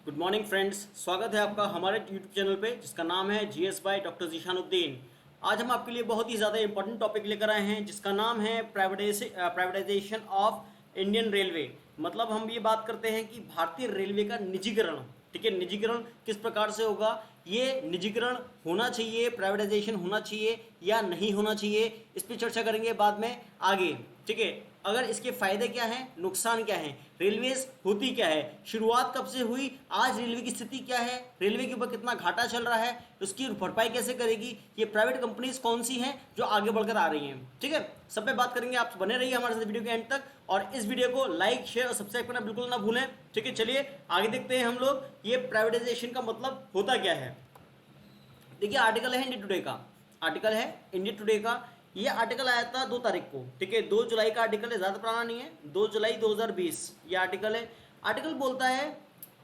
Good morning friends, स्वागत है आपका हमारे यूट्यूब चैनल पे जिसका नाम है जीएस बाय डॉक्टर जीशानुद्दीन। आज हम आपके लिए बहुत ही ज़्यादा इंपॉर्टेंट टॉपिक लेकर आए हैं जिसका नाम है प्राइवेटाइजेशन ऑफ इंडियन रेलवे। मतलब हम ये बात करते हैं कि भारतीय रेलवे का निजीकरण। ठीक है, निजीकरण किस प्रकार से होगा, ये निजीकरण होना चाहिए, प्राइवेटाइजेशन होना चाहिए या नहीं होना चाहिए, इस पर चर्चा करेंगे बाद में आगे। ठीक है, अगर इसके फायदे क्या हैं, नुकसान क्या हैं, रेलवेज होती क्या है, शुरुआत कब से हुई, आज रेलवे की स्थिति क्या है, रेलवे के ऊपर कितना घाटा चल रहा है, उसकी भरपाई कैसे करेगी, ये प्राइवेट कंपनीज कौन सी हैं जो आगे बढ़कर आ रही हैं। ठीक है, सब पे बात करेंगे, आप बने रहिए हमारे साथ वीडियो के एंड तक और इस वीडियो को लाइक शेयर और सब्सक्राइब करना बिल्कुल ना भूलें। ठीक है, चलिए आगे देखते हैं हम लोग ये प्राइवेटाइजेशन का मतलब होता क्या है। देखिए, आर्टिकल है इंडिया टुडे का, आर्टिकल है इंडिया टुडे का। ये आर्टिकल आया था 2 तारीख को। ठीक है, 2 जुलाई का आर्टिकल है, ज़्यादा पुराना नहीं है, 2 जुलाई 2020 ये आर्टिकल है। आर्टिकल बोलता है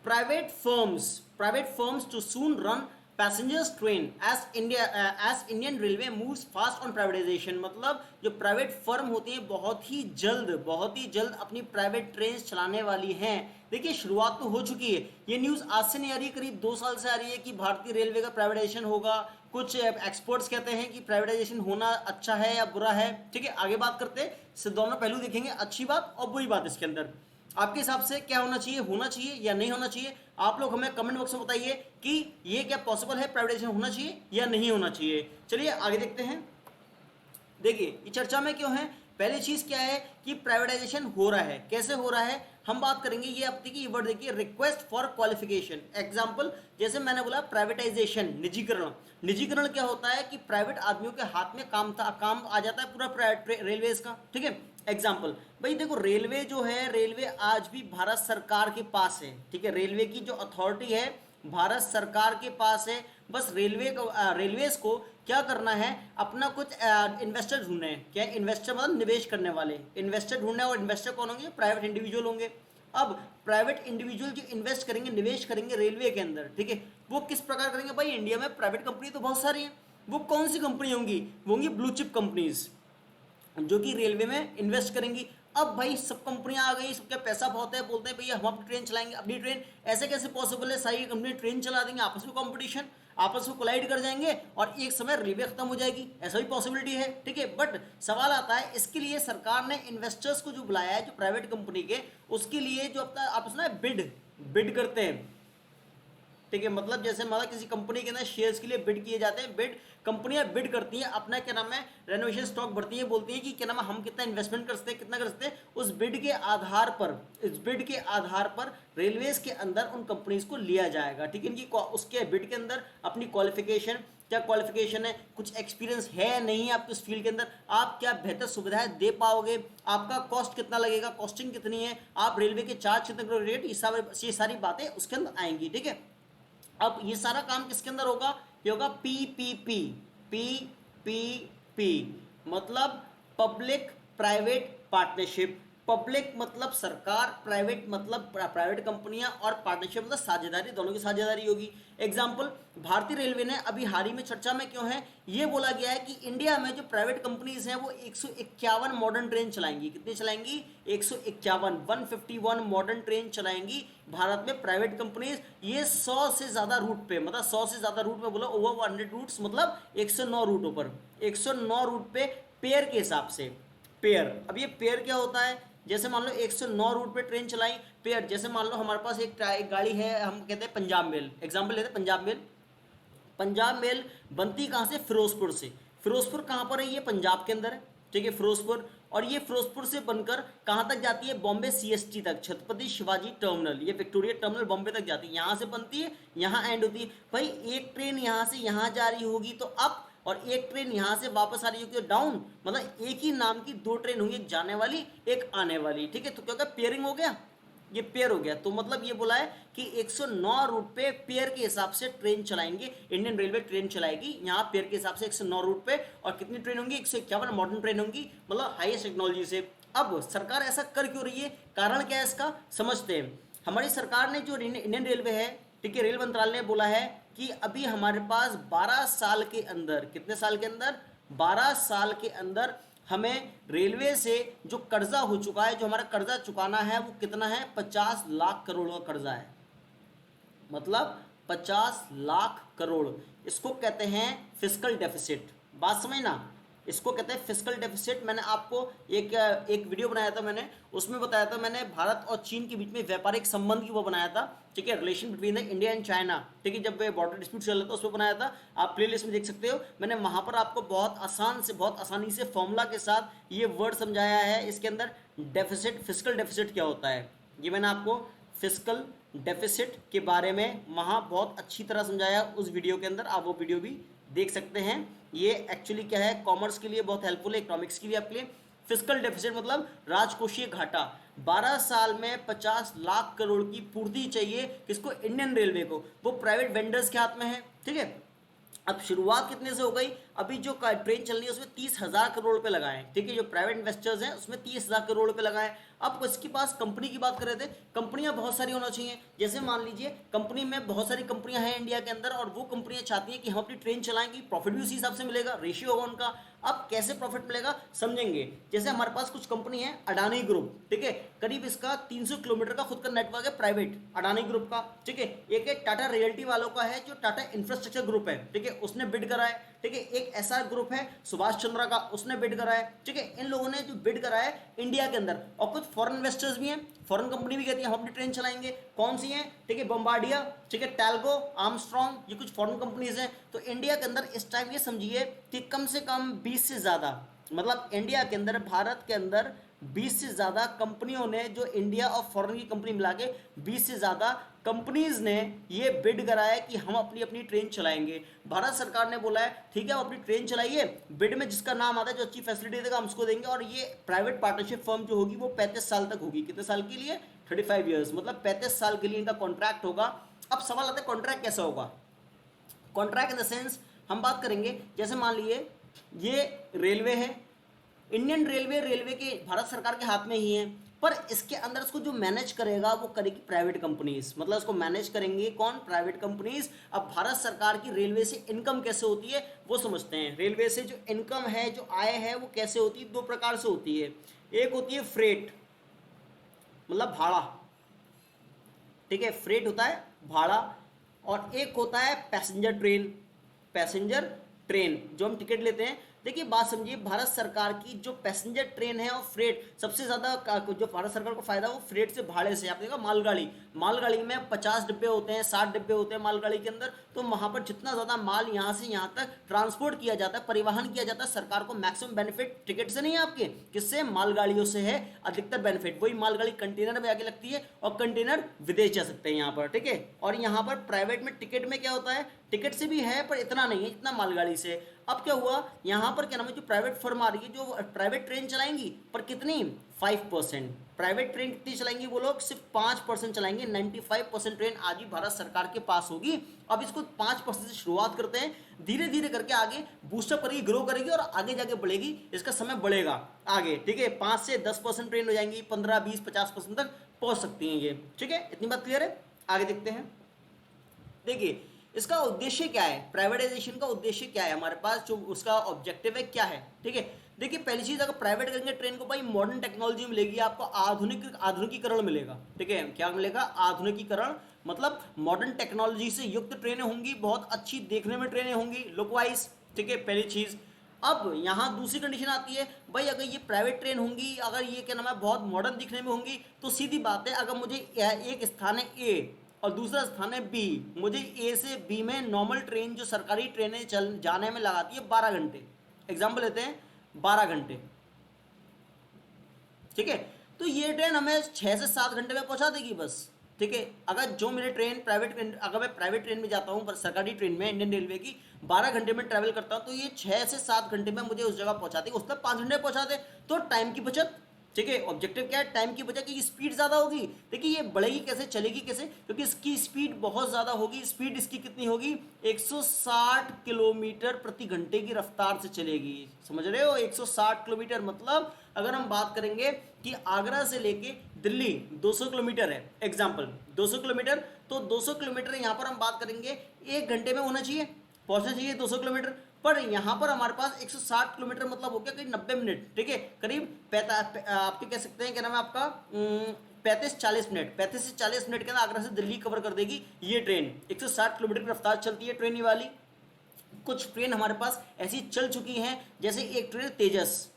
private firms to soon run passengers train as Indian railway moves fast on privatisation. मतलब जो प्राइवेट फर्म होती हैं बहुत ही जल्द अपनी प्राइवेट ट्रेन चलाने वाली हैं। देखिए, शुरुआत तो हो चुकी है, ये न्यूज़ आज से नहीं आ रही है, करीब 2 साल से आ रही है कि भारतीय रेलवे का प्राइवेटाइजेशन होगा। कुछ एक्सपर्ट्स कहते हैं कि प्राइवेटाइजेशन होना अच्छा है या बुरा है। ठीक है, आगे बात करते हैं, दोनों पहलू देखेंगे, अच्छी बात और बुरी बात इसके अंदर। आपके हिसाब से क्या होना चाहिए या नहीं होना चाहिए, आप लोग हमें कमेंट बॉक्स में बताइए कि ये क्या पॉसिबल है, प्राइवेटाइजेशन होना चाहिए या नहीं होना चाहिए। चलिए आगे देखते हैं। देखिए, ये चर्चा में क्यों है, पहली चीज क्या है कि प्राइवेटाइजेशन हो रहा है, कैसे हो रहा है हम बात करेंगे। ये अब देखिए वर्ड देखिए, रिक्वेस्ट फॉर क्वालिफिकेशन। एग्जांपल, जैसे मैंने बोला प्राइवेटाइजेशन, निजीकरण। निजीकरण क्या होता है कि प्राइवेट आदमियों के हाथ में काम आ जाता है पूरा रेलवेज का। ठीक है, एग्जाम्पल भाई देखो, रेलवे जो है, रेलवे आज भी भारत सरकार के पास है। ठीक है, रेलवे की जो अथॉरिटी है भारत सरकार के पास है। बस रेलवेज को क्या करना है, अपना कुछ इन्वेस्टर ढूंढने हैं। क्या इन्वेस्टर मतलब निवेश करने वाले, इन्वेस्टर ढूंढने, और इन्वेस्टर कौन होंगे, प्राइवेट इंडिविजुअल होंगे। अब प्राइवेट इंडिविजुअल जो इन्वेस्ट करेंगे, निवेश करेंगे रेलवे के अंदर, ठीक है, वो किस प्रकार करेंगे, भाई इंडिया में प्राइवेट कंपनी तो बहुत सारी हैं, वो कौन सी कंपनी होंगी, वो होंगी ब्लू चिप कंपनीज जो कि रेलवे में इन्वेस्ट करेंगी। अब भाई सब कंपनियां आ गई, सबका पैसा बहुत है, बोलते हैं भैया हम अपनी ट्रेन चलाएंगे, अपनी ट्रेन। ऐसे कैसे पॉसिबल है, सारी कंपनी ट्रेन चला देंगे, आपस में कंपटीशन, आपस में कोलाइड कर जाएंगे और एक समय रेलवे खत्म हो जाएगी, ऐसा भी पॉसिबिलिटी है। ठीक है, बट सवाल आता है, इसके लिए सरकार ने इन्वेस्टर्स को जो बुलाया है, जो प्राइवेट कंपनी के, उसके लिए जो अपना आपस में बिड करते हैं। ठीक है, मतलब जैसे मतलब किसी कंपनी के अंदर शेयर्स के लिए बिड किए जाते हैं, कंपनियां बिड करती हैं, अपना क्या नाम है रेनोवेशन स्टॉक भरती हैं, बोलती हैं कि क्या नाम है हम कितना इन्वेस्टमेंट कर सकते हैं, कितना कर सकते हैं। उस बिड के आधार पर, इस बिड के आधार पर रेलवेज के अंदर उन कंपनीज को लिया जाएगा। ठीक है, इनकी उसके बिड के अंदर अपनी क्वालिफिकेशन, क्या क्वालिफिकेशन है, कुछ एक्सपीरियंस है नहीं आपके उस फील्ड के अंदर, आप क्या बेहतर सुविधाएं दे पाओगे, आपका कॉस्ट कितना लगेगा, कॉस्टिंग कितनी है, आप रेलवे के चार्ज कितने करोगे, रेट, ये सारी बातें उसके अंदर आएंगी। ठीक है, अब ये सारा काम किसके अंदर होगा, ये होगा पीपीपी। पीपीपी मतलब पब्लिक प्राइवेट पार्टनरशिप। पब्लिक मतलब सरकार, प्राइवेट मतलब प्राइवेट कंपनियां, और पार्टनरशिप मतलब साझेदारी, दोनों की साझेदारी होगी। एग्जाम्पल, भारतीय रेलवे ने अभी हाल ही में चर्चा में क्यों है, ये बोला गया है कि इंडिया में जो प्राइवेट कंपनीज हैं वो 151 मॉडर्न ट्रेन चलाएंगी। कितनी चलाएंगी, 151, 151 मॉडर्न ट्रेन चलाएंगी भारत में प्राइवेट कंपनीज। ये 100 से ज्यादा रूट पे, मतलब 100 से ज्यादा रूट में बोला, ओवर 100 रूट्स, मतलब 109 रूटों पर, 109 रूट पे पेयर के हिसाब से। पेयर, अब ये पेयर क्या होता है, जैसे मान लो 109 रूट पे ट्रेन चलाई, पेयर, जैसे मान लो हमारे पास एक गाड़ी है, हम कहते हैं पंजाब मेल, एग्जाम्पल लेते हैं पंजाब मेल। पंजाब मेल बनती कहाँ से, फिरोजपुर से। फिरोजपुर कहाँ पर है, ये पंजाब के अंदर है। ठीक है, फिरोजपुर, और ये फिरोजपुर से बनकर कहाँ तक जाती है, बॉम्बे सीएसटी तक, छत्रपति शिवाजी टर्मिनल, ये विक्टोरिया टर्मिनल बॉम्बे तक जाती है, यहाँ से बनती है, यहाँ एंड होती है। भाई एक ट्रेन यहाँ से यहाँ जा रही होगी तो अप, और एक ट्रेन यहाँ से वापस आ रही होगी तो डाउन, मतलब एक ही नाम की 2 ट्रेन होंगी, एक जाने वाली एक आने वाली। ठीक है, तो क्या होगा, पेयरिंग हो गया, ये पेयर हो गया। तो मतलब ये बोला है कि 109 रूट पे पेयर के हिसाब से ट्रेन चलाएंगे, इंडियन रेलवे ट्रेन चलाएगी यहाँ पेयर के हिसाब से 109 रूट पे। और कितनी ट्रेन होंगी, 151 मॉडर्न ट्रेन होंगी, मतलब हाईएस्ट टेक्नोलॉजी से। अब सरकार ऐसा कर क्यों रही है, कारण क्या है इसका, समझते हैं। हमारी सरकार ने, जो इंडियन रेलवे है, ठीक है, रेल मंत्रालय ने बोला है कि अभी हमारे पास 12 साल के अंदर, कितने साल के अंदर, 12 साल के अंदर हमें रेलवे से जो कर्जा हो चुका है, जो हमारा कर्जा चुकाना है, वो कितना है, 50 लाख करोड़ का कर्जा है। मतलब 50 लाख करोड़, इसको कहते हैं फिस्कल डेफिसिट। बात समझना, इसको कहते हैं फिस्कल डेफिसिट। मैंने आपको एक वीडियो बनाया था, मैंने उसमें बताया था, मैंने भारत और चीन के बीच में व्यापारिक संबंध की वो बनाया था, ठीक है, relation between the India and China, ठीक है, जब वे बॉर्डर डिस्प्यूट चल रहा था उसमें बनाया था, आप प्ले लिस्ट में देख सकते हो। मैंने वहां पर आपको बहुत आसानी से फॉर्मूला के साथ ये वर्ड समझाया है। इसके अंदर डेफिसिट, फिस्कल डेफिसिट क्या होता है, ये मैंने आपको फिस्कल डेफिसिट के बारे में वहाँ बहुत अच्छी तरह समझाया उस वीडियो के अंदर, आप वो वीडियो भी देख सकते हैं। ये एक्चुअली क्या है, कॉमर्स के लिए बहुत हेल्पफुल है, इकोनॉमिक्स के लिए आपके लिए। फिस्कल डेफिसिट मतलब राजकोषीय घाटा। 12 साल में 50 लाख करोड़ की पूर्ति चाहिए किसको, इंडियन रेलवे को, वो प्राइवेट वेंडर्स के हाथ में है, ठीक है। अब शुरुआत कितने से हो गई, अभी जो ट्रेन चल रही है उसमें 30,000 करोड़ रुपए लगाए, ठीक है, जो प्राइवेट इन्वेस्टर्स हैं उसमें 30,000 करोड़ रुपए लगाए। अब इसके पास कंपनी की बात कर रहे थे, कंपनियां बहुत सारी होना चाहिए। जैसे मान लीजिए कंपनी में बहुत सारी कंपनियां हैं इंडिया के अंदर, और वो कंपनियां चाहती हैं कि हम अपनी ट्रेन चलाएंगी, प्रॉफिट भी उसी हिसाब से मिलेगा, रेशियो होगा उनका। अब कैसे प्रॉफिट मिलेगा समझेंगे। जैसे हमारे पास कुछ कंपनी है, अडानी ग्रुप, ठीक है, करीब इसका 300 किलोमीटर का खुद का नेटवर्क है प्राइवेट, अडानी ग्रुप का, ठीक है। एक है टाटा रियल्टी वालों का है, जो टाटा इंफ्रास्ट्रक्चर ग्रुप है, ठीक है, उसने बिड करा है, ठीक है। एक एसआर ग्रुप है सुभाष चंद्रा का, उसने बिड करा है, ठीक है। इन लोगों ने जो बिड करा है इंडिया के अंदर, और कुछ फॉरेन इन्वेस्टर्स भी हैं, फॉरेन कंपनी भी कहती है हम अपनी ट्रेन चलाएंगे। कौन सी हैं, ठीक है, बम्बार्डिया, ठीक है, टैल्गो, आर्मस्ट्रॉन्ग, ये कुछ फॉरेन कंपनीज हैं। तो इंडिया के अंदर इस टाइम ये समझिए कि कम से कम 20 से ज़्यादा, मतलब इंडिया के अंदर, भारत के अंदर 20 से ज़्यादा कंपनियों ने, जो इंडिया और फॉरेन की कंपनी मिला के 20 से ज़्यादा कंपनीज ने ये बिड कराया है कि हम अपनी अपनी ट्रेन चलाएंगे। भारत सरकार ने बोला है ठीक है आप अपनी ट्रेन चलाइए, बिड में जिसका नाम आता है, जो अच्छी फैसिलिटी देगा हम उसको देंगे। और ये प्राइवेट पार्टनरशिप फर्म जो होगी वो 35 साल तक होगी। कितने साल के लिए, 35 ईयर्स, मतलब 35 साल के लिए इनका कॉन्ट्रैक्ट होगा। अब सवाल आता है कॉन्ट्रैक्ट कैसा होगा। कॉन्ट्रैक्ट इन द सेंस हम बात करेंगे, जैसे मान लीजिए ये रेलवे है, इंडियन रेलवे, रेलवे के भारत सरकार के हाथ में ही है, पर इसके अंदर इसको जो मैनेज करेगा वो करेगी प्राइवेट कंपनीज, मतलब इसको मैनेज करेंगे कौन, प्राइवेट कंपनीज। अब भारत सरकार की रेलवे से इनकम कैसे होती है वो समझते हैं। रेलवे से जो इनकम है, जो आय है, वो कैसे होती है, दो प्रकार से होती है। एक होती है फ्रेट, मतलब भाड़ा, ठीक है, फ्रेट होता है भाड़ा, और एक होता है पैसेंजर ट्रेन, पैसेंजर ट्रेन जो हम टिकट लेते हैं। देखिए बात समझिए, भारत सरकार की जो पैसेंजर ट्रेन है और फ्रेट, सबसे ज़्यादा जो भारत सरकार को फायदा है वो फ्रेट से, भाड़े से। आप देखा मालगाड़ी, मालगाड़ी में 50 डिब्बे होते हैं, 60 डिब्बे होते हैं मालगाड़ी के अंदर, तो वहाँ पर जितना ज़्यादा माल यहाँ से यहाँ तक ट्रांसपोर्ट किया जाता है, परिवहन किया जाता है, सरकार को मैक्सिमम बेनिफिट टिकट से नहीं है आपके, किससे, मालगाड़ियों से है अधिकतर बेनिफिट। वही मालगाड़ी कंटेनर में आगे लगती है और कंटेनर विदेश जा सकते हैं यहाँ पर, ठीक है। और यहाँ पर प्राइवेट में टिकट में क्या होता है, टिकट से भी है पर इतना नहीं है जितना मालगाड़ी से। अब क्या हुआ यहाँ पर, क्या नाम है, जो प्राइवेट फर्म आ रही है, जो प्राइवेट ट्रेन चलाएंगी, पर कितनी, 5%। प्राइवेट ट्रेन कितनी चलाएंगी वो लोग, सिर्फ 5% चलाएंगे। 95% ट्रेन आज भी भारत सरकार के पास होगी। अब इसको 5% से शुरुआत करते हैं, धीरे धीरे करके आगे बूस्टअप करेगी, ग्रो करेगी और आगे जाके बढ़ेगी, इसका समय बढ़ेगा आगे, ठीक है। 5 से 10% ट्रेन हो जाएंगी, 15, 20, 50% तक पहुंच सकती हैं ये, ठीक है। इतनी बात क्लियर है, आगे देखते हैं। देखिए इसका उद्देश्य क्या है, प्राइवेटाइजेशन का उद्देश्य क्या है, हमारे पास जो उसका ऑब्जेक्टिव है क्या है, ठीक है। देखिए पहली चीज, अगर प्राइवेट करेंगे ट्रेन को, भाई मॉडर्न टेक्नोलॉजी मिलेगी आपको, आधुनिकीकरण मिलेगा, ठीक है। क्या मिलेगा, आधुनिकीकरण, मतलब मॉडर्न टेक्नोलॉजी से युक्त ट्रेनें होंगी, बहुत अच्छी देखने में ट्रेनें होंगी, लुक वाइज, ठीक है, पहली चीज। अब यहाँ दूसरी कंडीशन आती है, भाई अगर ये प्राइवेट ट्रेन होंगी, अगर ये क्या नाम है बहुत मॉडर्न दिखने में होंगी, तो सीधी बात है, अगर मुझे एक स्थान है ए और दूसरा स्थान है बी, मुझे ए से बी में नॉर्मल ट्रेन, जो सरकारी ट्रेनें चल जाने में लगाती है 12 घंटे, एग्जाम्पल लेते हैं 12 घंटे, ठीक है। तो ये ट्रेन हमें 6 से 7 घंटे में पहुंचा देगी बस, ठीक है। अगर जो मेरे ट्रेन अगर मैं प्राइवेट ट्रेन में जाता हूँ, सरकारी ट्रेन में इंडियन रेलवे की 12 घंटे में ट्रैवल करता हूँ, तो ये 6 से 7 घंटे में मुझे उस जगह पहुंचा देगी, उसमें 5 घंटे पहुंचा दे, तो टाइम की बचत, ठीक है। ऑब्जेक्टिव क्या है, टाइम की बचत की, स्पीड ज़्यादा होगी। देखिए ये बढ़ेगी कैसे, चलेगी कैसे, क्योंकि इसकी स्पीड बहुत ज़्यादा होगी। स्पीड इसकी कितनी होगी, 160 किलोमीटर प्रति घंटे की रफ्तार से चलेगी, समझ रहे हो, 160 किलोमीटर। मतलब अगर हम बात करेंगे कि आगरा से लेके दिल्ली 200 किलोमीटर है, एग्जाम्पल 200 किलोमीटर, तो 200 किलोमीटर यहाँ पर हम बात करेंगे 1 घंटे में होना चाहिए, पहुंचना चाहिए 200 किलोमीटर, पर यहाँ पर हमारे पास 160 किलोमीटर, मतलब हो गया करीब 90 मिनट, ठीक है, करीब आपके कह सकते हैं क्या नाम है आपका 35-40 मिनट, 35 से 40 मिनट के अंदर आगरा से दिल्ली कवर कर देगी ये ट्रेन। 160 किलोमीटर की रफ्तार चलती है ट्रेन ये वाली। कुछ ट्रेन हमारे पास ऐसी चल चुकी हैं, जैसे एक ट्रेन तेजस,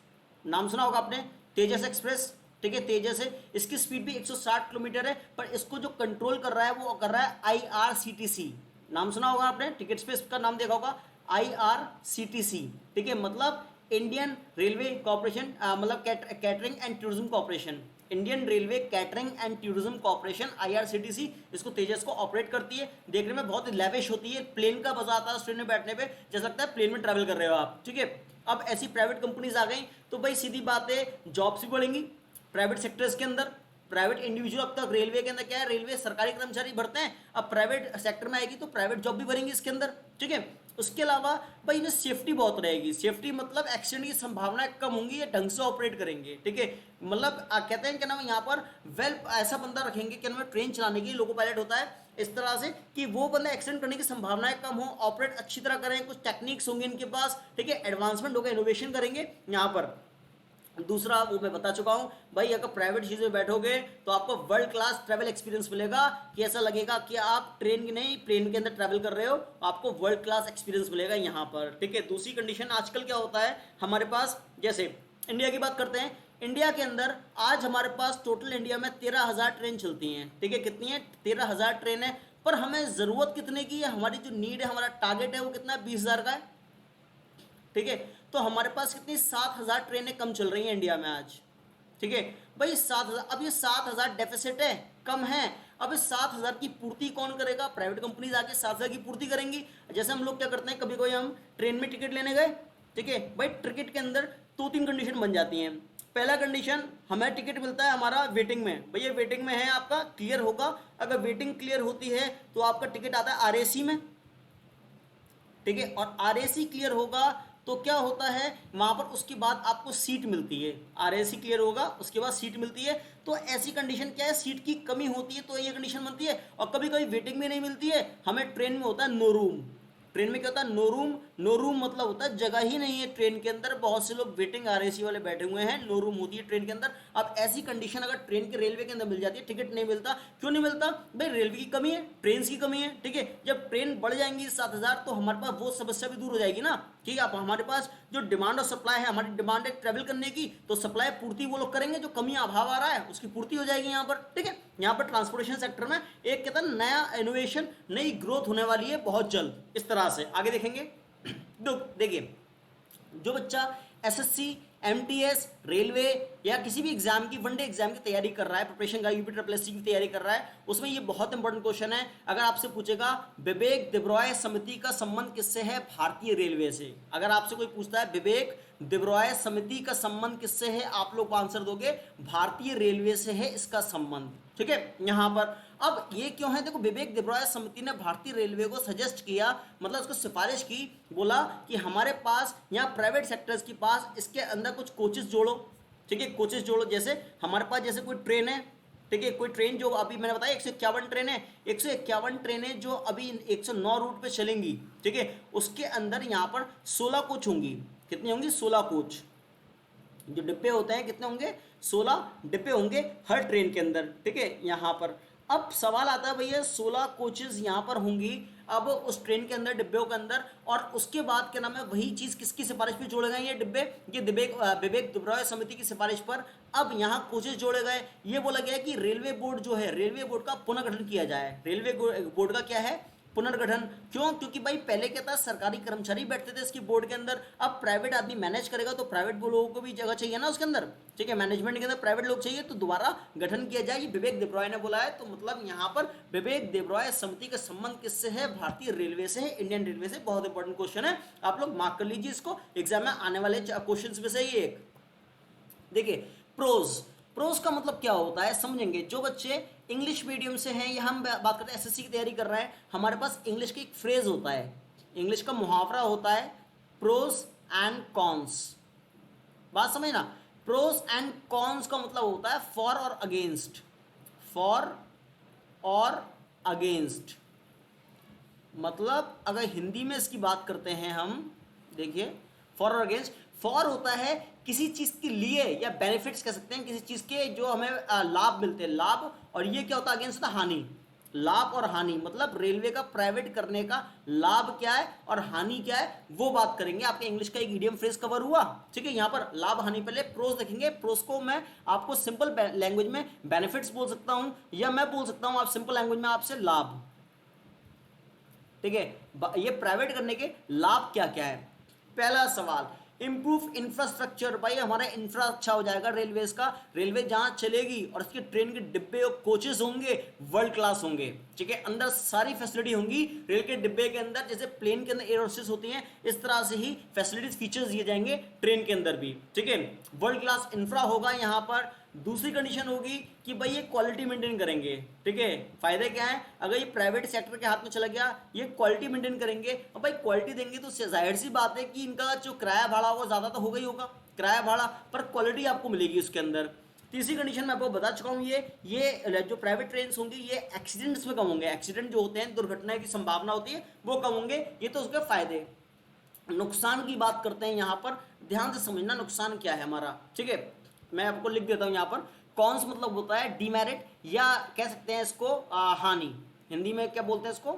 नाम सुना होगा आपने, तेजस एक्सप्रेस, ठीक है, तेजस है, इसकी स्पीड भी 160 किलोमीटर है, पर इसको जो कंट्रोल कर रहा है वो कर रहा है आईआरसीटीसी, नाम सुना होगा आपने, टिकट्स पे इसका नाम देखा होगा आईआरसीटीसी, ठीक है, मतलब इंडियन रेलवे कॉर्पोरेशन, मतलब catering and tourism corporation, Indian railway catering and tourism corporation IRCTC इसको तेजस को ऑपरेट करती है। देखने में बहुत लेविश होती है, प्लेन का मजा आता है उस ट्रेन में बैठने पे, जैसा लगता है प्लेन में ट्रैवल कर रहे हो आप, ठीक है। अब ऐसी प्राइवेट कंपनीज आ गई तो भाई सीधी बात है, जॉब्स भी बढ़ेंगी प्राइवेट सेक्टर्स के अंदर। प्राइवेट इंडिविजुअल, अब तक रेलवे के अंदर क्या है, रेलवे सरकारी कर्मचारी भरते हैं, अब प्राइवेट सेक्टर में आएगी तो प्राइवेट जॉब भी भरेंगी इसके अंदर, ठीक है। उसके अलावा भाई में सेफ्टी बहुत रहेगी, सेफ्टी मतलब एक्सीडेंट की संभावनाएं कम होंगी, ये ढंग से ऑपरेट करेंगे, ठीक है, मतलब कहते हैं क्या नाम यहाँ पर वेल ऐसा बंदा रखेंगे क्या नाम ट्रेन चलाने की, लोको पायलट होता है इस तरह से कि वो बंदा एक्सीडेंट करने की संभावनाएं कम हो, ऑपरेट अच्छी तरह करें, कुछ टेक्निक्स होंगे इनके पास, ठीक है, एडवांसमेंट होगा, इनोवेशन करेंगे यहाँ पर। दूसरा वो मैं बता चुका हूं भाई, अगर प्राइवेट चीज में बैठोगे तो आपको वर्ल्ड क्लास ट्रैवल एक्सपीरियंस मिलेगा, कि ऐसा लगेगा कि आप ट्रेन की नहीं प्लेन के अंदर ट्रैवल कर रहे हो, आपको वर्ल्ड क्लास एक्सपीरियंस मिलेगा यहाँ पर, ठीक है। दूसरी कंडीशन आजकल क्या होता है हमारे पास, जैसे इंडिया की बात करते हैं, इंडिया के अंदर आज हमारे पास टोटल इंडिया में 13,000 ट्रेन चलती हैं, ठीक है, कितनी है 13,000 ट्रेन है, पर हमें जरूरत कितने की है, हमारी जो नीड है, हमारा टारगेट है वो कितना है 20,000 का है, ठीक है। तो हमारे पास कितनी 7,000 ट्रेनें कम चल रही हैं इंडिया में आज, ठीक है भाई 7,000, अब ये 7,000 डेफिसिट है, कम है, अब इस 7,000 की पूर्ति कौन करेगा, प्राइवेट कंपनीज आके 7,000 की पूर्ति करेंगी। जैसे हम लोग क्या करते हैं, कभी कोई हम ट्रेन में टिकट लेने गए, ठीक है भाई, टिकट के अंदर 2-3 कंडीशन बन जाती हैं। पहला कंडीशन, हमें टिकट मिलता है हमारा वेटिंग में, भैया वेटिंग में है आपका, क्लियर होगा, अगर वेटिंग क्लियर होती है तो आपका टिकट आता है आरएसी में, ठीक है, और आरएसी क्लियर होगा तो क्या होता है वहां पर, उसके बाद आपको सीट मिलती है, आरएसी क्लियर होगा उसके बाद सीट मिलती है। तो ऐसी कंडीशन क्या है, सीट की कमी होती है तो ये कंडीशन बनती है, और कभी कभी वेटिंग में नहीं मिलती है, हमें ट्रेन में होता है नो रूम, ट्रेन में क्या होता है नो रूम, नो रूम मतलब होता है जगह ही नहीं है ट्रेन के अंदर, बहुत से लोग वेटिंग आरएसी वाले बैठे हुए हैं, नो रूम होती है ट्रेन के अंदर। अब ऐसी कंडीशन अगर ट्रेन के रेलवे के अंदर मिल जाती है, टिकट नहीं मिलता, क्यों नहीं मिलता भाई, रेलवे की कमी है, ट्रेन की कमी है, ठीक है। जब ट्रेन बढ़ जाएंगी 7,000 तो हमारे पास वो समस्या भी दूर हो जाएगी ना, ठीक है। अब हमारे पास जो डिमांड और सप्लाई है, हमारी डिमांड है ट्रेवल करने की, तो सप्लाई पूर्ति वो लोग करेंगे, जो कमी अभाव आ रहा है उसकी पूर्ति हो जाएगी यहाँ पर, ठीक है। यहाँ पर ट्रांसपोर्टेशन सेक्टर में एक कहता है नया इनोवेशन, नई ग्रोथ होने वाली है बहुत जल्द, इस तरह से आगे देखेंगे। देखिए जो बच्चा एसएससी, एमटीएस, रेलवे या किसी भी एग्जाम की वनडे एग्जाम की तैयारी कर रहा है, प्रिपरेशन का यूपी ट्रिपल एससी की तैयारी कर रहा है, उसमें ये बहुत इंपॉर्टेंट क्वेश्चन है। अगर आपसे पूछेगा विवेक देब्रॉय समिति का संबंध किससे है, भारतीय रेलवे से, अगर आपसे कोई पूछता है विवेक देब्रॉय समिति का संबंध किससे है, आप लोग आंसर दोगे भारतीय रेलवे से है इसका संबंध, ठीक है। यहां पर अब ये क्यों है, देखो विवेक देब्रॉय समिति ने भारतीय रेलवे को सजेस्ट किया, मतलब उसको सिफारिश की, बोला कि हमारे पास यहाँ प्राइवेट सेक्टर्स के पास इसके अंदर कुछ कोचेस जोड़ो, ठीक है, कोचेस जोड़ो। जैसे हमारे पास जैसे कोई ट्रेन है, ठीक है, कोई ट्रेन जो अभी मैंने बताया 151 ट्रेन है, 151 ट्रेनें जो अभी 109 रूट पे चलेंगी, ठीक है, उसके अंदर यहाँ पर 16 कोच होंगी, कितनी होंगी 16 कोच, जो डिब्बे होते हैं कितने होंगे 16 डिब्बे होंगे हर ट्रेन के अंदर, ठीक है। यहाँ पर अब सवाल आता है भैया 16 कोचेज यहाँ पर होंगी अब उस ट्रेन के अंदर, डिब्बों के अंदर, और उसके बाद क्या नाम है वही चीज किसकी सिफारिश पे जोड़े गए ये डिब्बे, ये विवेक देब्रॉय समिति की सिफारिश पर अब यहाँ कोचेज जोड़े गए। ये बोला गया कि रेलवे बोर्ड जो है, रेलवे बोर्ड का पुनर्गठन किया जाए, रेलवे बोर्ड का क्या है पुनर्गठन, क्यों, क्योंकि भाई पहले क्या था सरकारी कर्मचारी बैठते थे इसकी बोर्ड के अंदर, अब प्राइवेट आदमी मैनेज करेगा तो प्राइवेट लोगों को भी जगह चाहिए ना उसके अंदर, ठीक है, मैनेजमेंट के अंदर प्राइवेट लोग चाहिए, तो दोबारा गठन किया जाए, ये विवेक देब्रॉय ने बोला है। तो मतलब यहाँ पर विवेक देब्रॉय समिति का संबंध किससे है, भारतीय रेलवे से है, इंडियन रेलवे से। बहुत इंपॉर्टेंट क्वेश्चन है, आप लोग मार्क कर लीजिए इसको, एग्जाम में आने वाले क्वेश्चन में से ये एक। देखिए प्रोज, प्रोज का मतलब क्या होता है समझेंगे। जो बच्चे इंग्लिश मीडियम से हैं या हम बात करते हैं एसएससी की तैयारी कर रहे हैं, हमारे पास इंग्लिश की एक फ्रेज होता है, इंग्लिश का मुहावरा होता है प्रोज एंड कॉन्स, बात समझना। प्रोज एंड कॉन्स का मतलब होता है फॉर और अगेंस्ट, फॉर और अगेंस्ट, मतलब अगर हिंदी में इसकी बात करते हैं हम, देखिए फॉर और अगेंस्ट, फॉर होता है किसी चीज़ के लिए, या बेनिफिट्स कह सकते हैं, किसी चीज़ के जो हमें लाभ मिलते हैं, लाभ। और ये क्या होता है अगेंस्ट होता है हानि। लाभ और हानि मतलब रेलवे का प्राइवेट करने का लाभ क्या है और हानि क्या है, वो बात करेंगे। आपके इंग्लिश का एक इडियम फ्रेज कवर हुआ, ठीक है। यहाँ पर लाभ हानि, पहले प्रोस देखेंगे। प्रोस को मैं आपको सिंपल लैंग्वेज में बेनिफिट्स बोल सकता हूं, या मैं बोल सकता हूं आप सिंपल लैंग्वेज में आपसे लाभ, ठीक है। ये प्राइवेट करने के लाभ क्या क्या है। पहला सवाल, इंप्रूव इंफ्रास्ट्रक्चर। भाई हमारा इंफ्रा अच्छा हो जाएगा रेलवेज का। रेलवे जहां चलेगी और उसके ट्रेन के डिब्बे और कोचेस होंगे वर्ल्ड क्लास होंगे, ठीक है। अंदर सारी फैसिलिटी होंगी रेल के डिब्बे के अंदर, जैसे प्लेन के अंदर एयर होस्टेस होती हैं, इस तरह से ही फैसिलिटीज फीचर्स दिए जाएंगे ट्रेन के अंदर भी, ठीक है। वर्ल्ड क्लास इंफ्रा होगा यहाँ पर। दूसरी कंडीशन होगी कि भाई ये क्वालिटी मेंटेन करेंगे, ठीक है। फायदे क्या है, अगर ये प्राइवेट सेक्टर के हाथ में चला गया, ये क्वालिटी मेंटेन करेंगे। और भाई क्वालिटी देंगे तो जाहिर सी बात है कि इनका जो किराया भाड़ा होगा ज़्यादा तो होगा ही होगा, किराया भाड़ा, पर क्वालिटी आपको मिलेगी उसके अंदर। तीसरी कंडीशन मैं आपको बता चुका हूँ, ये जो प्राइवेट ट्रेन होंगी ये एक्सीडेंट्स में कम होंगे। एक्सीडेंट जो होते हैं, दुर्घटना की संभावना होती है, वो कम होंगे। ये तो उसके फायदे। नुकसान की बात करते हैं यहाँ पर, ध्यान से समझना नुकसान क्या है हमारा, ठीक है। मैं आपको लिख देता हूँ यहाँ पर। कॉन्स मतलब होता है डीमेरिट, या कह सकते हैं इसको हानि। हिंदी में क्या बोलते हैं इसको,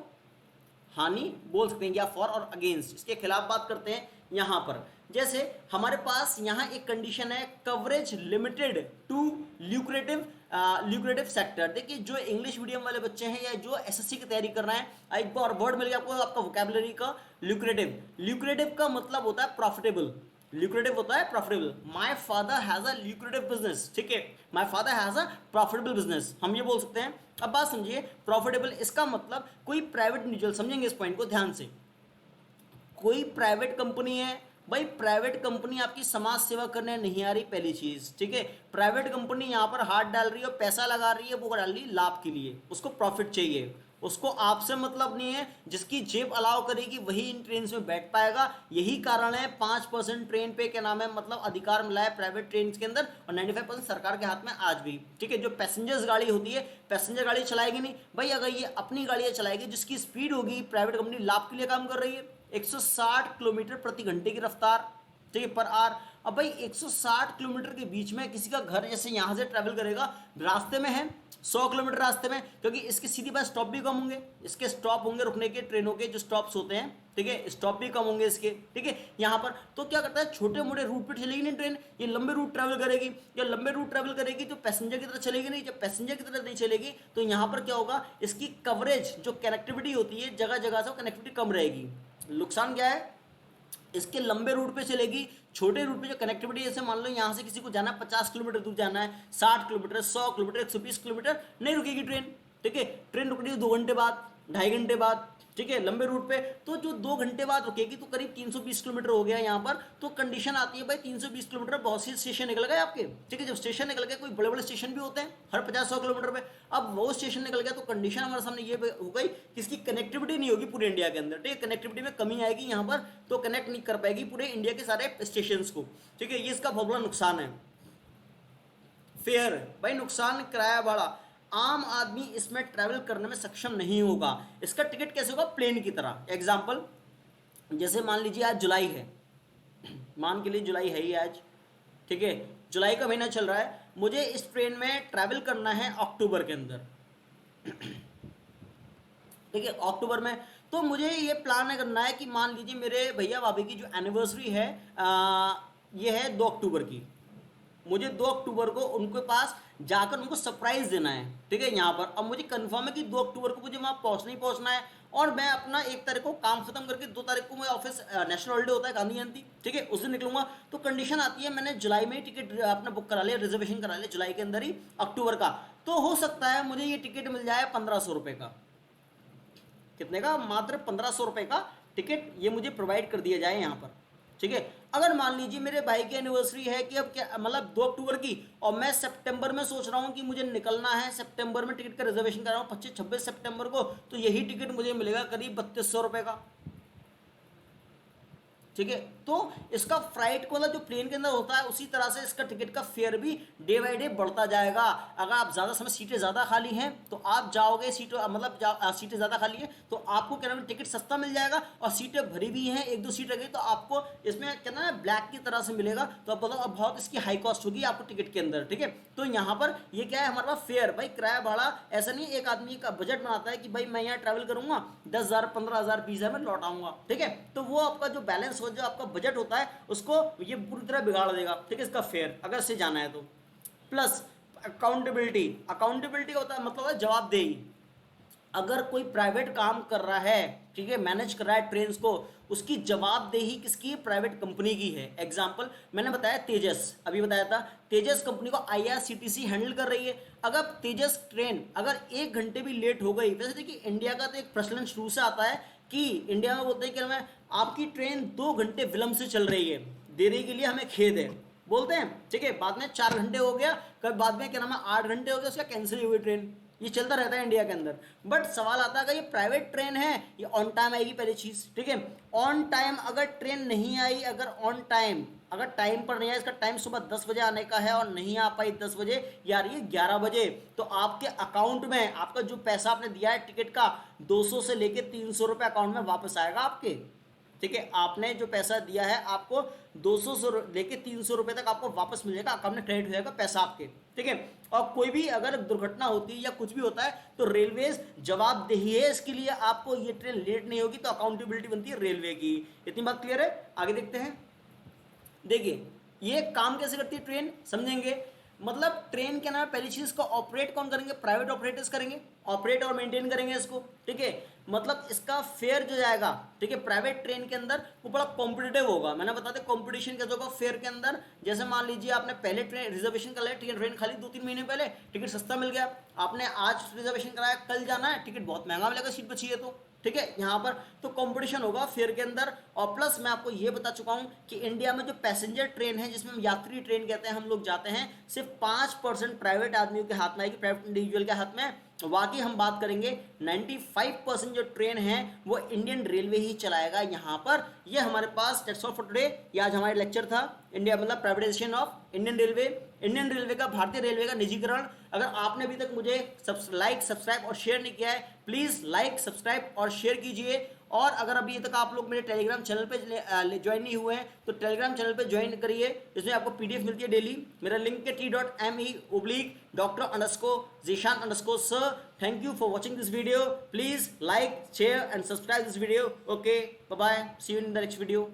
हानि बोल सकते हैं, या फॉर और अगेंस्ट, इसके खिलाफ बात करते हैं यहाँ पर। जैसे हमारे पास यहाँ एक कंडीशन है, coverage limited to lucrative sector. देखिए जो इंग्लिश मीडियम वाले बच्चे हैं या जो एसएससी की तैयारी कर रहे हैं, एक बार वर्ड मिल गया आपको आपका वोकैबुलरी का, ल्यूक्रेटिव। ल्यूक्रेटिव का मतलब होता है प्रॉफिटेबल। ल्यूक्रेटिव होता है profitable. My father has a lucrative business, ठीक है। My father has a profitable business, हम ये बोल सकते हैं। अब बात समझिए, प्रॉफिटेबल इसका मतलब कोई प्राइवेट इंडिविजुअल, समझेंगे इस पॉइंट को ध्यान से। कोई प्राइवेट कंपनी है, भाई प्राइवेट कंपनी आपकी समाज सेवा करने नहीं आ रही, पहली चीज, ठीक है। प्राइवेट कंपनी यहाँ पर हाथ डाल रही है, पैसा लगा रही है, वो डाल रही है लाभ के लिए, उसको प्रॉफिट चाहिए, उसको आपसे मतलब नहीं है। जिसकी जेब अलाउ करेगी वही इन ट्रेन में बैठ पाएगा। यही कारण है 5% ट्रेन पे क्या नाम है मतलब अधिकार मिला है प्राइवेट ट्रेन के अंदर, और 95% सरकार के हाथ में आज भी, ठीक है। जो पैसेंजर्स गाड़ी होती है, पैसेंजर गाड़ी चलाएगी नहीं भाई, अगर ये अपनी गाड़ियाँ चलाएगी जिसकी स्पीड होगी, प्राइवेट कंपनी लाभ के लिए काम कर रही है, 160 किलोमीटर प्रति घंटे की रफ्तार, ठीक है, पर आर। अब भाई 160 किलोमीटर के बीच में किसी का घर जैसे यहाँ से ट्रैवल करेगा, रास्ते में है 100 किलोमीटर रास्ते में, क्योंकि इसके सीधी बात स्टॉप भी कम होंगे, इसके स्टॉप होंगे रुकने के, ट्रेनों के जो स्टॉप्स होते हैं, ठीक है, स्टॉप भी कम होंगे इसके, ठीक है। यहाँ पर तो क्या करता है, छोटे मोटे रूट पे चलेगी नहीं ट्रेन, ये लंबे रूट ट्रैवल करेगी। या लंबे रूट ट्रैवल करेगी तो पैसेंजर की तरह चलेगी नहीं, जब पैसेंजर की तरह नहीं चलेगी तो यहाँ पर क्या होगा, इसकी कवरेज जो कनेक्टिविटी होती है जगह जगह से कनेक्टिविटी कम रहेगी। नुकसान क्या है, इसके लंबे रूट पे चलेगी, छोटे रूट पे जो कनेक्टिविटी, जैसे मान लो यहाँ से किसी को जाना है 50 किलोमीटर दूर जाना है, 60 किलोमीटर, 100 किलोमीटर, 120 किलोमीटर, नहीं रुकेगी ट्रेन, ठीक है। ट्रेन रुक रही है 2 घंटे बाद, 2.5 घंटे बाद, ठीक है, लंबे रूट पे। तो जो 2 घंटे बाद रुकेगी तो करीब 320 किलोमीटर हो गया यहाँ पर। तो कंडीशन आती है भाई 320 किलोमीटर, बहुत सी स्टेशन निकल गए आपके, ठीक है। जब स्टेशन निकल गए, कोई बड़े बड़े स्टेशन भी होते हैं हर 50-100 किलोमीटर पे, अब वो स्टेशन निकल गया तो कंडीशन हमारे सामने ये हो गई कि इसकी कनेक्टिविटी नहीं होगी पूरे इंडिया के अंदर, ठीक है। कनेक्टिविटी में कमी आएगी यहाँ पर, तो कनेक्ट नहीं कर पाएगी पूरे इंडिया के सारे स्टेशन को, ठीक है। ये इसका बहुत बड़ा नुकसान है। फेयर, भाई नुकसान किराया भाड़ा, आम आदमी इसमें ट्रैवल करने में सक्षम नहीं होगा। इसका टिकट कैसे होगा, प्लेन की तरह। एग्जाम्पल, जैसे मान लीजिए आज जुलाई है, मान के लिए जुलाई है ही आज, ठीक है, जुलाई का महीना चल रहा है, मुझे इस ट्रेन में ट्रैवल करना है अक्टूबर के अंदर, ठीक है, अक्टूबर में। तो मुझे ये प्लान करना है कि मान लीजिए मेरे भैया भाभी की जो एनिवर्सरी है ये है 2 अक्टूबर की, मुझे 2 अक्टूबर को उनके पास जाकर उनको सरप्राइज देना है, ठीक है। यहाँ पर अब मुझे कंफर्म है कि 2 अक्टूबर को मुझे वहाँ पहुँचना ही पहुँचना है, और मैं अपना 1 तारीख को काम खत्म करके 2 तारीख को मेरा ऑफिस नेशनल हॉलीडे होता है गांधी जयंती, ठीक है, उस दिन निकलूंगा। तो कंडीशन आती है मैंने जुलाई में ही टिकट अपना बुक करा लिया, रिजर्वेशन करा लिया जुलाई के अंदर ही अक्टूबर का, तो हो सकता है मुझे ये टिकट मिल जाए 1500 रुपये का। कितने का, मात्र 1500 रुपये का टिकट ये मुझे प्रोवाइड कर दिया जाए यहाँ पर, ठीक है। अगर मान लीजिए मेरे भाई की एनिवर्सरी है कि अब क्या मतलब 2 अक्टूबर की, और मैं सितंबर में सोच रहा हूँ कि मुझे निकलना है, सितंबर में टिकट का रिजर्वेशन कर रहा हूँ 25-26 सितंबर को, तो यही टिकट मुझे मिलेगा करीब 3200 रुपये का, ठीक है। तो इसका फ्लाइट को जो प्लेन के अंदर होता है उसी तरह से इसका टिकट का फेयर भी डे बाई डे बढ़ता जाएगा। अगर आप ज़्यादा समय सीटें ज़्यादा खाली हैं तो आप जाओगे, सीटों मतलब सीटें ज़्यादा खाली है तो आपको क्या नाम है टिकट सस्ता मिल जाएगा, और सीटें भरी भी हैं, एक दो सीट रह गई तो आपको इसमें क्या नाम है ब्लैक की तरह से मिलेगा। तो आप बताओ अब बहुत इसकी हाई कॉस्ट होगी आपको टिकट के अंदर, ठीक है। तो यहाँ पर ये क्या है हमारे पास फेयर, भाई किराया भाड़ा ऐसा नहीं, एक आदमी का बजट बनाता है कि भाई मैं यहाँ ट्रैवल करूंगा 10,000 15,000 20,000 में लौट आऊंगा, ठीक है। तो वो आपका जो बैलेंस हो, जो आपका बजट होता है उसको ये पूरी तरह बिगाड़ देगा, ठीक है, इसका फेयर अगर से जाना है तो। प्लस अकाउंटेबिलिटी, अकाउंटेबिलिटी होता है मतलब है जवाबदेही। अगर कोई प्राइवेट काम कर रहा है, ठीक है, मैनेज कर रहा है ट्रेन को, उसकी जवाबदेही किसकी, प्राइवेट कंपनी की है। एग्जांपल मैंने बताया तेजस, अभी बताया था तेजस कंपनी को आईआरसीटीसी हैंडल कर रही है। अगर तेजस ट्रेन अगर 1 घंटे भी लेट हो गई, वैसे देखिए इंडिया का तो एक प्रचलन शुरू से आता है कि इंडिया में बोलते हैं कि हमें आपकी ट्रेन 2 घंटे विलंब से चल रही है, देने के लिए हमें खेद है, बोलते हैं, ठीक है। बाद में 4 घंटे हो गया, कभी बाद में क्या नाम है 8 घंटे हो गया, उसका कैंसिल हुई ट्रेन, ये चलता रहता है इंडिया के अंदर। बट सवाल आता है अगर ये प्राइवेट ट्रेन है ये ऑन टाइम आएगी, पहली चीज, ठीक है। ऑन टाइम अगर ट्रेन नहीं आई, अगर ऑन टाइम अगर टाइम पर नहीं आया, इसका टाइम सुबह 10 बजे आने का है और नहीं आ पाई 10 बजे या रही है 11 बजे, तो आपके अकाउंट में आपका जो पैसा आपने दिया है टिकट का 200 से लेके 300 रुपये अकाउंट में वापस आएगा आपके, ठीक है। आपने जो पैसा दिया है आपको 200 से लेके 300 रुपये तक आपको वापस मिल जाएगा, अकाउंट में क्रेडिट हो जाएगा पैसा आपके, ठीक है। और कोई भी अगर दुर्घटना होती है या कुछ भी होता है तो रेलवेज जवाबदेही है इसके लिए, आपको ये ट्रेन लेट नहीं होगी तो अकाउंटेबिलिटी बनती है रेलवे की। इतनी बात क्लियर है, आगे देखते हैं। देखिए ये काम कैसे करती है ट्रेन, समझेंगे। मतलब ट्रेन के नाम पहली चीज इसको ऑपरेट कौन करेंगे, प्राइवेट ऑपरेटर्स करेंगे, ऑपरेट और मेंटेन करेंगे इसको, ठीक है। मतलब इसका फेयर जो जाएगा, ठीक है, प्राइवेट ट्रेन के अंदर वो बड़ा कॉम्पिटिटिव होगा। मैंने बता दें कॉम्पिटिशन कैसे होगा फेयर के अंदर, जैसे मान लीजिए आपने पहले ट्रेन रिजर्वेशन कर लिया, ठीक है, ट्रेन खाली 2-3 महीने पहले, टिकट सस्ता मिल गया, आपने आज रिजर्वेशन कराया, कल जाना है, टिकट बहुत महंगा मिलेगा, सीट बची है तो, ठीक है। यहाँ पर तो कंपटीशन होगा फेयर के अंदर। और प्लस मैं आपको ये बता चुका हूँ कि इंडिया में जो पैसेंजर ट्रेन है, जिसमें हम यात्री ट्रेन कहते हैं, हम लोग जाते हैं, सिर्फ 5% प्राइवेट आदमियों के हाथ में आएगी, प्राइवेट इंडिविजुअल के हाथ में। बाकी हम बात करेंगे 95% जो ट्रेन है वो इंडियन रेलवे ही चलाएगा यहाँ पर। ये हमारे पास दैट्स ऑल फॉर टुडे, ये आज हमारा लेक्चर था इंडिया मतलब privatisation of Indian railway, Indian railway का, भारतीय रेलवे का निजीकरण। अगर आपने अभी तक मुझे लाइक सब्सक्राइब और शेयर नहीं किया है, प्लीज़ लाइक सब्सक्राइब और शेयर कीजिए। और अगर अभी तक आप लोग मेरे टेलीग्राम चैनल पे ज्वाइन नहीं हुए हैं तो टेलीग्राम चैनल पे ज्वाइन करिए, इसमें आपको पीडीएफ मिलती है डेली। मेरा लिंक है t.me/Dr_Zishan_sir। Thank you for watching this video, please like share and subscribe this video. Okay, bye bye, see you in the next video.